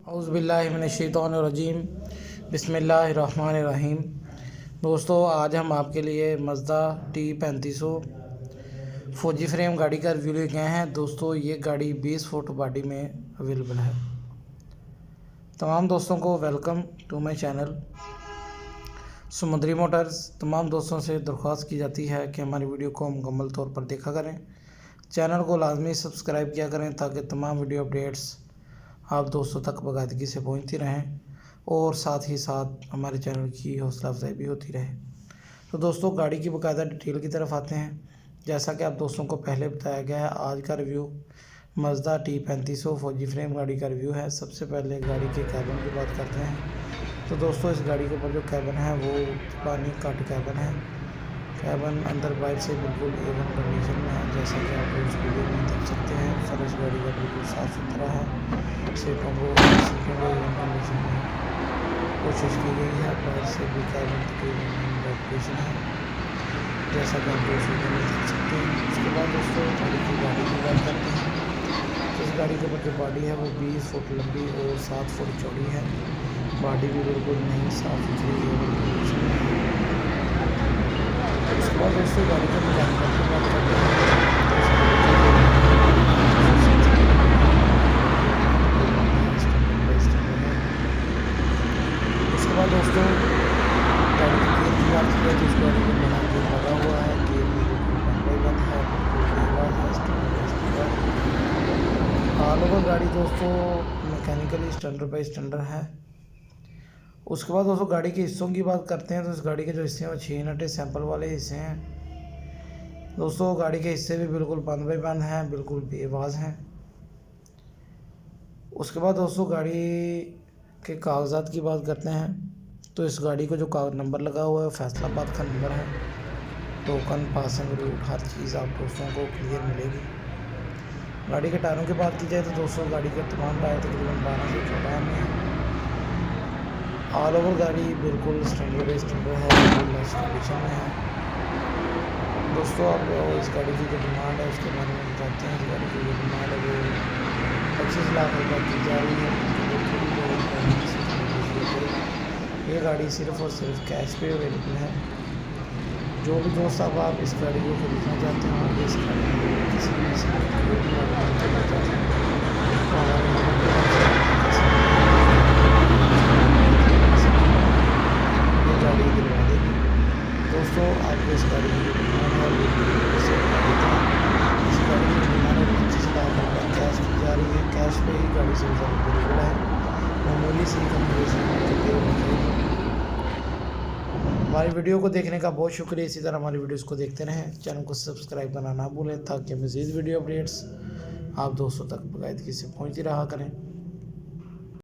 औज़ुबिल्लाहिमिनश्शैतानिर्रजीम बिस्मिल्लाहिर्रहमानिर्रहीम। दोस्तों, आज हम आपके लिए मज़दा T3500 फौजी फ्रेम गाड़ी का रिव्यू लेके आए हैं। दोस्तों, ये गाड़ी 20 फुट बॉडी में अवेलेबल है। तमाम दोस्तों को वेलकम टू माई चैनल समुद्री मोटर्स। तमाम दोस्तों से दरख्वास्त की जाती है कि हमारी वीडियो को मुकम्मल तौर पर देखा करें, चैनल को लाजमी सब्सक्राइब किया करें ताकि तमाम वीडियो अपडेट्स आप दोस्तों तक बाकायदगी से पहुंचती रहें और साथ ही साथ हमारे चैनल की हौसला अफजाई भी होती रहे। तो दोस्तों, गाड़ी की बाकायदा डिटेल की तरफ आते हैं। जैसा कि आप दोस्तों को पहले बताया गया है, आज का रिव्यू मज़दा T3500 फौजी फ्रेम गाड़ी का रिव्यू है। सबसे पहले गाड़ी के कैबिन की बात करते हैं। तो दोस्तों, इस गाड़ी के ऊपर जो कैबिन है वो पानी कट कैबिन है। कैबिन अंदर बाहर से बिल्कुल A1 कंडीशन में है, जैसा कि आप इस वीडियो में देख सकते हैं। फर्श गाड़ी का बिल्कुल साफ़ सुथरा है। सीटों को A1 कंडीशन में कोशिश की गई है। बाहर से भी कैबिन तकरीबन कंडीशन है, जैसा कि आप इस वीडियो में देख सकते हैं। उसके बाद दोस्तों, गाड़ी की बात करते हैं। इस गाड़ी के ऊपर जो बॉडी है वो 20 फुट लंबी और 7 फुट चौड़ी है। बॉडी भी बिल्कुल नई साफ़ सुथरी A1 कंडीशन में है। उसके बाद दोस्तों, गाड़ी का मैकेनिकल की बात करते हैं। उसके बाद दोस्तों, गाड़ी की गियर की बात करें तो इस गाड़ी में बड़ा गियर लगा हुआ है। गियर भी बिल्कुल बंद है, ऑल ओवर गाड़ी दोस्तों मैकेनिकली स्टैंडर्ड बाई स्टैंडर्ड है। उसके बाद दोस्तों, गाड़ी के हिस्सों की बात करते हैं। तो इस गाड़ी के जो हिस्से हैं वो 6 नटे सैंपल वाले हिस्से हैं। दोस्तों, गाड़ी के हिस्से भी बिल्कुल बंद बाई बंद हैं, बिल्कुल बेआवाज़ हैं। उसके बाद दोस्तों, गाड़ी के कागजात की बात करते हैं। तो इस गाड़ी को जो कागज नंबर लगा हुआ है फैसलाबाद का नंबर है। टोकन, पासिंग रूट, हर चीज़ आप दोस्तों को क्लियर मिलेगी। गाड़ी के टायरों की बात की जाए तो दोस्तों, गाड़ी के तमाम टायर तकरीबन 12 से 14 में हैं। ऑल ओवर गाड़ी बिल्कुल स्टैंडर्ड बाई स्टैंडर्ड है, बिल्कुल नई कंडीशन में है। दोस्तों, आप इस गाड़ी की जो डिमांड है उसके बारे में बताते हैं। इस गाड़ी की जो डिमांड है वो 25 लाख रुपये की जा रही है। ये गाड़ी सिर्फ़ और सिर्फ कैश पे अवेलेबल है। जो भी दोस्त आप इस गाड़ी को खरीदना चाहते हैं और इस गाड़ी को किसी भी करना चाहते हैं तो हमारे ये गाड़ी दिलवा देगी। दोस्तों, आपको इस गाड़ी की डिमांड है इस गाड़ी की डिमांड 25 लाख रुपये कैश की जा रही है। कैश पे ही गाड़ी से अवेलेबल है। मामूली सी कंपनी। हमारी वीडियो को देखने का बहुत शुक्रिया। इसी तरह हमारी वीडियोस को देखते रहें। चैनल को सब्सक्राइब करना ना भूलें ताकि मज़ीद वीडियो अपडेट्स आप दोस्तों तक बाकायदगी से पहुंचती रहा करें।